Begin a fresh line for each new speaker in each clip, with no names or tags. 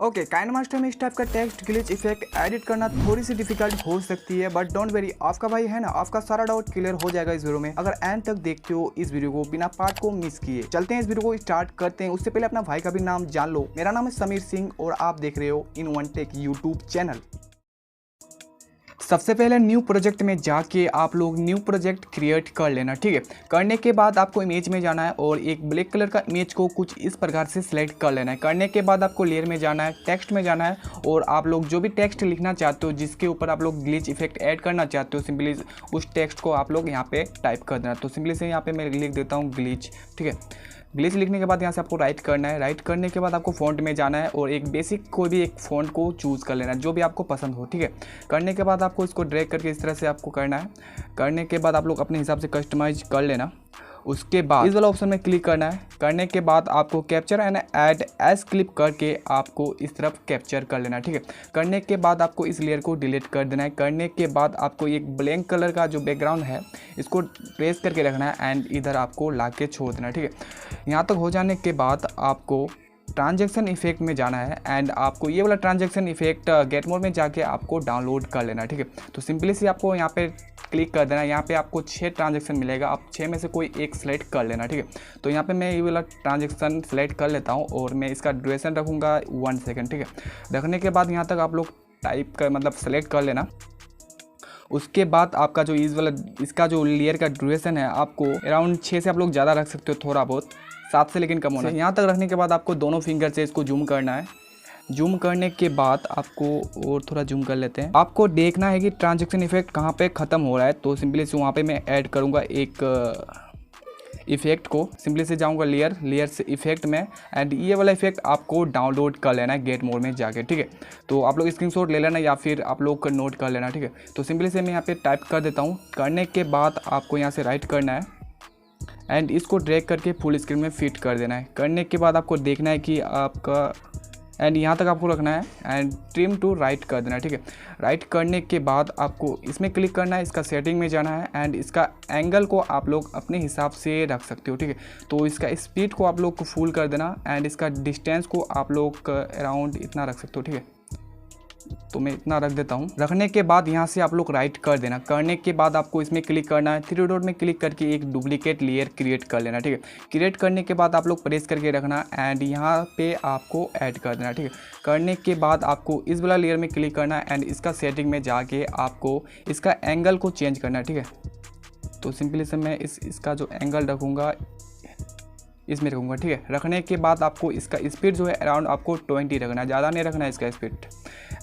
Okay, KineMaster में इस type का टेक्स्ट ग्लिच इफेक्ट एडिट करना थोड़ी सी डिफिकल्ट हो सकती है, बट डोंट वेरी, आपका भाई है ना, आपका सारा डाउट क्लियर हो जाएगा इस वीडियो में अगर एंड तक देखते हो इस वीडियो को बिना पार्ट को मिस किए। चलते हैं इस वीडियो को स्टार्ट करते हैं। उससे पहले अपना भाई का भी नाम जान लो। मेरा नाम है समीर सिंह और आप देख रहे हो in one take YouTube channel. सबसे पहले न्यू प्रोजेक्ट में जाके आप लोग न्यू प्रोजेक्ट क्रिएट कर लेना, ठीक है। करने के बाद आपको इमेज में जाना है और एक ब्लैक कलर का इमेज को कुछ इस प्रकार से सिलेक्ट कर लेना है। करने के बाद आपको लेयर में जाना है, टेक्स्ट में जाना है और आप लोग जो भी टेक्स्ट लिखना चाहते हो, जिसके ऊपर आप लोग ग्लिच इफेक्ट ऐड करना चाहते हो, सिंपली उस टेक्स्ट को आप लोग यहाँ पे टाइप कर देना। तो सिंपली से यहाँ पे मैं लिख देता हूँ ग्लिच, ठीक है। ग्लिच लिखने के बाद यहाँ से आपको राइट करना है। राइट करने के बाद आपको फ़ॉन्ट में जाना है और एक बेसिक कोई भी एक फ़ॉन्ट को चूज़ कर लेना है जो भी आपको पसंद हो, ठीक है। करने के बाद आपको इसको ड्रैग करके इस तरह से आपको करना है। करने के बाद आप लोग अपने हिसाब से कस्टमाइज कर लेना। उसके बाद इस वाला ऑप्शन में क्लिक करना है। करने के बाद आपको capture and add as clip करके आपको इस तरफ कैप्चर कर लेना, ठीक है। करने के बाद आपको इस लेयर को डिलीट कर देना है। करने के बाद आपको एक ब्लैंक कलर का जो बैकग्राउंड है इसको प्रेस करके रखना है एंड इधर आपको ला के छोड़ देना, ठीक है। यहाँ तक हो जाने के बाद आपको ट्रांजैक्शन इफेक्ट में जाना है एंड आपको ये वाला ट्रांजैक्शन इफेक्ट गेट मोड में जाके आपको डाउनलोड कर लेना, ठीक है। तो सिंपली से आपको यहाँ पे क्लिक कर देना। यहाँ पे आपको 6 ट्रांजैक्शन मिलेगा, आप 6 में से कोई एक सेलेक्ट कर लेना, ठीक है। तो यहाँ पे मैं ये वाला ट्रांजैक्शन सेलेक्ट कर लेता हूँ और मैं इसका ड्यूरेशन रखूँगा 1 सेकेंड, ठीक है। रखने के बाद यहाँ तक आप लोग टाइप कर मतलब सेलेक्ट कर लेना। उसके बाद आपका जो इस वाला इसका जो लेयर का ड्यूरेशन है आपको अराउंड 6 से आप लोग ज़्यादा रख सकते हो, थोड़ा बहुत 7 से लेकिन कम होना है। यहाँ तक रखने के बाद आपको दोनों फिंगर से इसको जूम करना है। जूम करने के बाद आपको और थोड़ा जूम कर लेते हैं। आपको देखना है कि ट्रांजैक्शन इफेक्ट कहाँ पे ख़त्म हो रहा है। तो सिंपली से वहाँ पे मैं ऐड करूँगा एक इफेक्ट को। सिंपली से जाऊँगा लेयर से इफेक्ट में एंड ये वाला इफेक्ट आपको डाउनलोड कर लेना है गेट मोड में जाके, ठीक है। तो आप लोग स्क्रीनशॉट ले लेना या फिर आप लोग नोट कर लेना, ठीक है। तो सिंपली से मैं यहाँ पे टाइप कर देता हूँ। करने के बाद आपको यहाँ से राइट करना है एंड इसको ड्रैग करके फुल स्क्रीन में फिट कर देना है। करने के बाद आपको देखना है कि आपका एंड यहाँ तक आपको रखना है एंड ट्रिम टू राइट कर देना, ठीक है। राइट करने के बाद आपको इसमें क्लिक करना है, इसका सेटिंग में जाना है एंड इसका एंगल को आप लोग अपने हिसाब से रख सकते हो, ठीक है। तो इसका स्पीड को आप लोग को फुल कर देना एंड इसका डिस्टेंस को आप लोग अराउंड इतना रख सकते हो, ठीक है। तो मैं इतना रख देता हूँ। रखने के बाद यहाँ से आप लोग राइट कर देना। करने के बाद आपको इसमें क्लिक करना है, 3 डॉट में क्लिक करके एक डुप्लीकेट लेयर क्रिएट कर लेना, ठीक है। क्रिएट करने के बाद आप लोग प्रेस करके रखना एंड यहाँ पे आपको ऐड कर देना, ठीक है। करने के बाद आपको इस वाला लेयर में क्लिक करना एंड इसका सेटिंग में जाके आपको इसका एंगल को चेंज करना है, ठीक है। तो सिंपली से मैं इसका जो एंगल रखूँगा इसमें रखूँगा, ठीक है। रखने के बाद आपको इसका स्पीड जो है अराउंड आपको 20 रखना है, ज़्यादा नहीं रखना है इसका स्पीड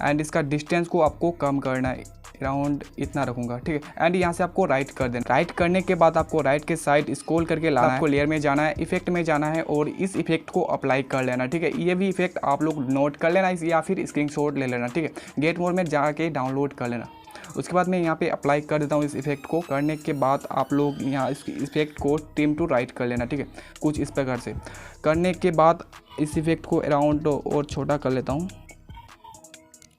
एंड इसका डिस्टेंस को आपको कम करना है, अराउंड इतना रखूँगा, ठीक है। एंड यहाँ से आपको राइट कर देना। राइट करने के बाद आपको राइट के साइड स्क्रॉल करके लाना है, आपको लेयर में जाना है, इफेक्ट में जाना है और इस इफेक्ट को अप्लाई कर लेना, ठीक है। ये भी इफेक्ट आप लोग नोट कर लेना या फिर स्क्रीनशॉट ले लेना, ठीक है। गेट मोड में जाके डाउनलोड कर लेना। उसके बाद मैं यहाँ पे अप्लाई कर देता हूँ इस इफेक्ट को। करने के बाद आप लोग यहाँ इस इफेक्ट को ट्रिम टू राइट कर लेना, ठीक है, कुछ इस प्रकार से। करने के बाद इस इफेक्ट को अराउंड और छोटा कर लेता हूँ,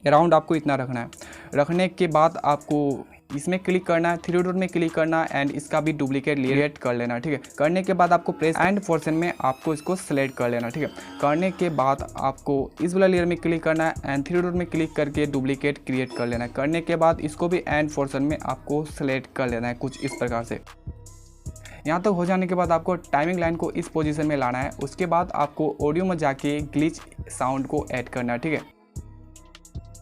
अराउंड आपको इतना रखना है। रखने के बाद आपको इसमें क्लिक करना है, 3 डॉट में क्लिक करना एंड इसका भी डुप्लीकेट लेयर कर लेना, ठीक है। करने के बाद आपको प्रेस एंड पोर्शन में आपको इसको सेलेक्ट कर लेना, ठीक है। करने के बाद आपको इस वाला लेयर में क्लिक करना है एंड 3 डॉट में क्लिक करके डुप्लीकेट क्रिएट कर लेना है। करने के बाद इसको भी एंड पोर्शन में आपको सेलेक्ट कर लेना है कुछ इस प्रकार से। यहाँ तक हो जाने के बाद आपको टाइमिंग लाइन को इस पोजीशन में लाना है। उसके बाद आपको ऑडियो में जाके ग्लिच साउंड को ऐड करना है, ठीक है।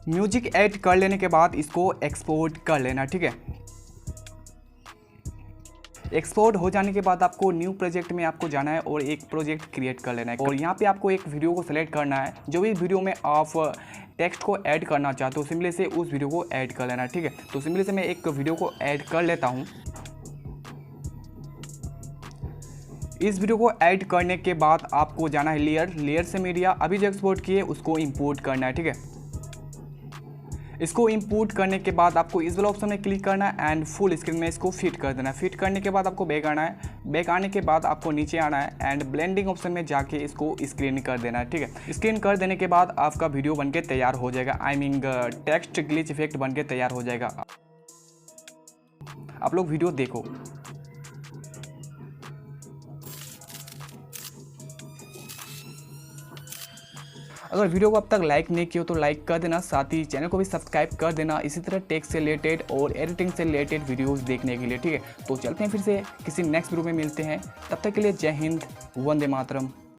म्यूजिक ऐड कर लेने के बाद इसको एक्सपोर्ट कर लेना, ठीक है। एक्सपोर्ट हो जाने के बाद आपको न्यू प्रोजेक्ट में आपको जाना है और एक प्रोजेक्ट क्रिएट कर लेना है और यहाँ पे आपको एक वीडियो को सेलेक्ट करना है। जो भी वीडियो में आप टेक्स्ट को ऐड करना चाहते हो, सिंपली से उस वीडियो को ऐड कर लेना है, ठीक है। तो सिंपली से मैं एक वीडियो को ऐड कर लेता हूँ। इस वीडियो को ऐड करने के बाद आपको जाना है लेयर से मीडिया, अभी जो एक्सपोर्ट किए उसको इंपोर्ट करना है, ठीक है। इसको इंपोर्ट करने के बाद आपको इस वाला ऑप्शन में क्लिक करना है एंड फुल स्क्रीन में इसको फिट कर देना है। फिट करने के बाद आपको बैक आना है। बैक आने के बाद आपको नीचे आना है एंड ब्लेंडिंग ऑप्शन में जाके इसको स्क्रीन कर देना है, ठीक है। स्क्रीन कर देने के बाद आपका वीडियो बनके तैयार हो जाएगा। I mean text glitch effect बनके तैयार हो जाएगा। आप लोग वीडियो देखो। अगर वीडियो को अब तक लाइक नहीं किया हो तो लाइक कर देना, साथ ही चैनल को भी सब्सक्राइब कर देना इसी तरह टेक से रिलेटेड और एडिटिंग से रिलेटेड वीडियोस देखने के लिए, ठीक है। तो चलते हैं फिर से किसी नेक्स्ट वीडियो में मिलते हैं, तब तक के लिए जय हिंद, वंदे मातरम।